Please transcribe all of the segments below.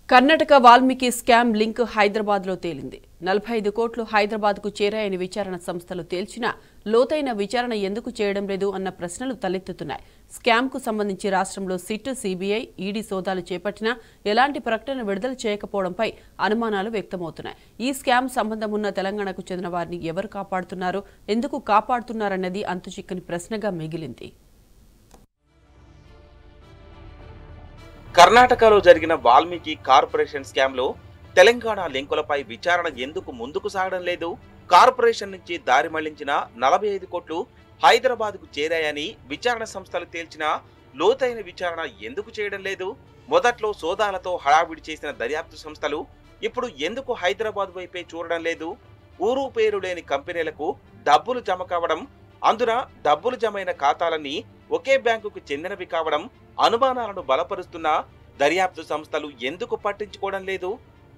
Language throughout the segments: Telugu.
కర్ణాటక వాల్మీకి స్కామ్ లింక్ హైదరాబాద్లో తేలింది. 45 కోట్లు హైదరాబాద్కు చేరాయని విచారణ సంస్థలు తేల్చినా లోతైన విచారణ ఎందుకు చేయడం లేదు అన్న ప్రశ్నలు తలెత్తుతున్నాయి. స్కామ్కు సంబంధించి రాష్ట్రంలో సిట్, సిబిఐ, ఈడీ సోదాలు చేపట్టినా ఎలాంటి ప్రకటన విడుదల చేయకపోవడంపై అనుమానాలు వ్యక్తమవుతున్నాయి. ఈ స్కామ్ సంబంధం ఉన్న తెలంగాణకు చెందిన వారిని ఎవరు కాపాడుతున్నారు, ఎందుకు కాపాడుతున్నారన్నది అంతుచిక్కని ప్రశ్నగా మిగిలింది. కర్ణాటకలో జరిగిన వాల్మీకి కార్పొరేషన్ స్కామ్ లో తెలంగాణ లింకులపై విచారణ ఎందుకు ముందుకు సాగడం లేదు? కార్పొరేషన్ నుంచి దారి మళ్లించిన 45 కోట్లు హైదరాబాద్ కు చేరాయని విచారణ సంస్థలు తేల్చినా లోతైన విచారణ ఎందుకు చేయడం లేదు? మొదట్లో సోదాలతో హడావిడి చేసిన దర్యాప్తు సంస్థలు ఇప్పుడు ఎందుకు హైదరాబాద్ వైపే చూడడం లేదు? ఊరు పేరు లేని కంపెనీలకు డబ్బులు జమ కావడం, అందున డబ్బులు జమైన ఖాతాలన్నీ ఒకే బ్యాంకుకు చెందినవి కావడం అనుమానాలను బలపరుస్తున్న దర్యాప్తు సంస్థలు ఎందుకు పట్టించుకోవడం లేదు?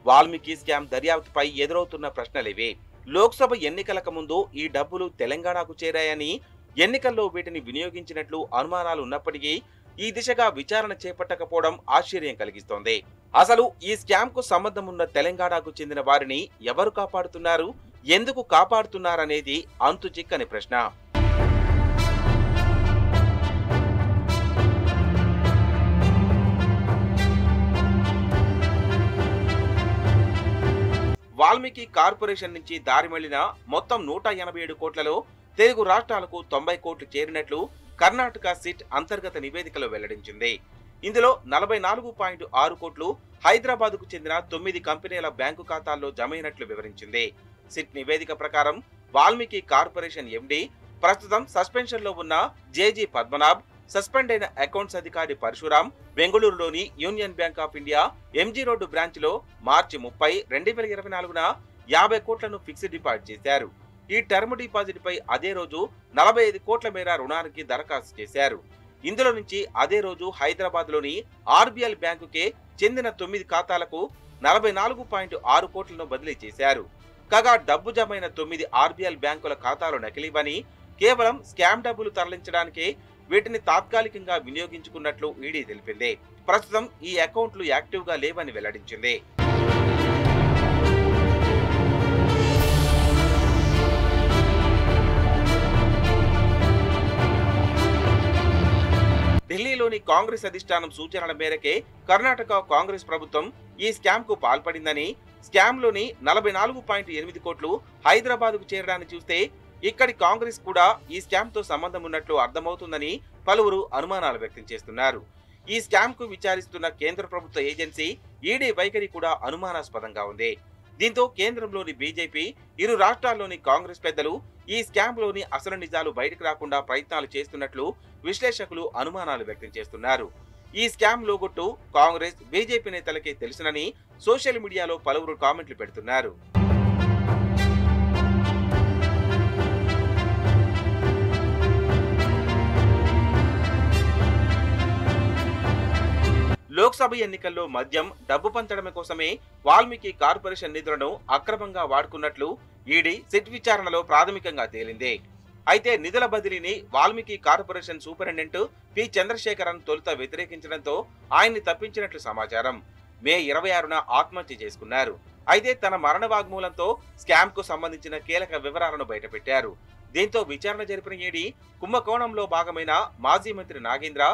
వాల్మీకి స్కామ్ దర్యాప్తుపై ఎదురవుతున్న ప్రశ్నలివే. లోక్సభ ఎన్నికలకు ముందు ఈ డబ్బులు తెలంగాణకు చేరాయని, ఎన్నికల్లో వీటిని వినియోగించినట్లు అనుమానాలు ఉన్నప్పటికీ ఈ దిశగా విచారణ చేపట్టకపోవడం ఆశ్చర్యం కలిగిస్తోంది. అసలు ఈ స్కామ్ కు సంబంధం ఉన్న తెలంగాణకు చెందిన వారిని ఎవరు కాపాడుతున్నారు, ఎందుకు కాపాడుతున్నారనేది అంతు చిక్కని ప్రశ్న. వాల్మీకి కార్పొరేషన్ నుంచి దారి మళ్లిన మొత్తం 187 కోట్లలో తెలుగు రాష్ట్రాలకు 90 కోట్లు చేరినట్లు కర్ణాటక సిట్ అంతర్గత నివేదికలో వెల్లడించింది. ఇందులో 44.6 కోట్లు హైదరాబాద్ కు చెందిన 9 కంపెనీల బ్యాంకు ఖాతాల్లో జమైనట్లు వివరించింది. సిట్ నివేదిక ప్రకారం వాల్మీకి కార్పొరేషన్ ఎండీ, ప్రస్తుతం సస్పెన్షన్ లో ఉన్న జేజీ పద్మనాభ్, సస్పెండ్ అయిన అకౌంట్స్ అధికారి పరశురాం బెంగళూరులోని union Bank of India MG road branch లో మార్చి 30, 2024న 50 కోట్లను ఫిక్స్డ్ డిపాజిట్ చేశారు. ఈ టర్మ్ డిపాజిట్ పై అదే రోజు 45 కోట్ల మేర రుణానికి దరఖాస్తు చేశారు. ఇందులో నుంచి అదే రోజు హైదరాబాద్ లోని ఆర్బీఎల్ బ్యాంకుకే చెందిన 9 ఖాతాలకు 44.6 కోట్లను బదిలీ చేశారు. కాగా డబ్బు జమైన 9 ఆర్బీఎల్ బ్యాంకుల ఖాతాలు నకిలీవని, కేవలం స్కామ్ డబ్బులు తరలించడానికే వీటిని తాత్కాలికంగా వినియోగించుకున్నట్లు ఈడీ తెలిపింది. ప్రస్తుతం ఈ అకౌంట్లు యాక్టివ్ గా లేవని వెల్లడించింది. ఢిల్లీలోని కాంగ్రెస్ అధిష్టానం సూచనల మేరకే కర్ణాటక కాంగ్రెస్ ప్రభుత్వం ఈ స్కామ్ కు పాల్పడిందని, స్కామ్ లోని 44.8 కోట్లు హైదరాబాద్ కు చేరడాన్ని చూస్తే ఇక్కడి కాంగ్రెస్ కూడా ఈ స్కామ్ తో సంబంధం ఉన్నట్లు అర్థమవుతుందని పలువురు అనుమానాలు వ్యక్తం చేస్తున్నారు. ఈ స్కామ్ కు విచారిస్తున్న కేంద్ర ప్రభుత్వ ఏజెన్సీ ఈడీ వైఖరి కూడా అనుమానాస్పదంగా ఉంది. దీంతో కేంద్రంలోని బీజేపీ, ఇరు రాష్ట్రాల్లోని కాంగ్రెస్ పెద్దలు ఈ స్కామ్ లోని అసలు నిజాలు బయటకు రాకుండా ప్రయత్నాలు చేస్తున్నట్లు విశ్లేషకులు అనుమానాలు వ్యక్తం చేస్తున్నారు. ఈ స్కామ్ లోగొట్టు కాంగ్రెస్, బీజేపీ నేతలకే తెలుసునని సోషల్ మీడియాలో పలువురు కామెంట్లు పెడుతున్నారు. లోక్సభ ఎన్నికల్లో మద్యం, డబ్బు పంచడం కోసమే వాల్మీకి కార్పొరేషన్ నిధులను అక్రమంగా వాడుకున్నట్లు ఈడీ, సిట్ విచారణలో ప్రాథమికంగా తేలింది. అయితే నిధుల బదిలీని Valmiki corporation superintendent P Chandrasekaran తొలుత వ్యతిరేకించడంతో ఆయన్ని తప్పించినట్లు సమాచారం. మే 26న ఆత్మహత్య చేసుకున్నారు. అయితే తన మరణ వాగ్మూలంతో స్కామ్ కు సంబంధించిన కీలక వివరాలను బయటపెట్టారు. దీంతో విచారణ జరిపిన ఈడీ కుంభకోణంలో భాగమైన మాజీ మంత్రి నాగేంద్ర,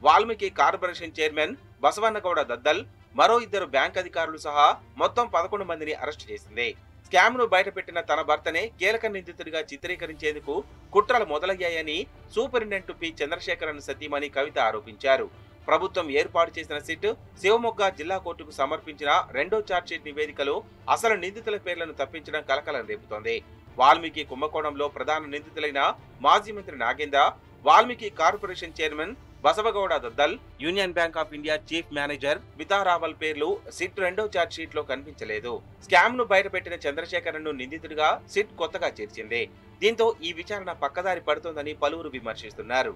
వాల్మీకి కార్పొరేషన్ చైర్మన్ బసవన్నగౌడ దద్దల్, మరో 2 బ్యాంక్ అధికారులు సహా మొత్తం 11 మందిని అరెస్టు చేసింది. స్కామ్ ను బయటపెట్టిన తన భర్తనే కీలక నిందితుడిగా చిత్రీకరించేందుకు కుట్రలు మొదలయ్యాయని సూపరింటెండెంట్ పి చంద్రశేఖరన్ సతీమణి కవిత ఆరోపించారు. ప్రభుత్వం ఏర్పాటు చేసిన సిట్ శివమొగ్గ జిల్లా కోర్టుకు సమర్పించిన 2వ ఛార్జ్షీట్ నివేదికలో అసలు నిందితుల పేర్లను తప్పించడం కలకలం రేపుతోంది. వాల్మీకి కుంభకోణంలో ప్రధాన నిందితులైన మాజీ మంత్రి Nagendra, Valmiki corporation chairman Basavagouda Daddal, Union Bank of India chief manager Mitaraval పేర్లు సిట్ 2వ ఛార్జ్షీట్ లో కనిపించలేదు. స్కామ్ ను బయటపెట్టిన చంద్రశేఖరన్ ను నిందితుడిగా సిట్ కొత్తగా చేర్చింది. దీంతో ఈ విచారణ పక్కదారి పడుతోందని పలువురు విమర్శిస్తున్నారు.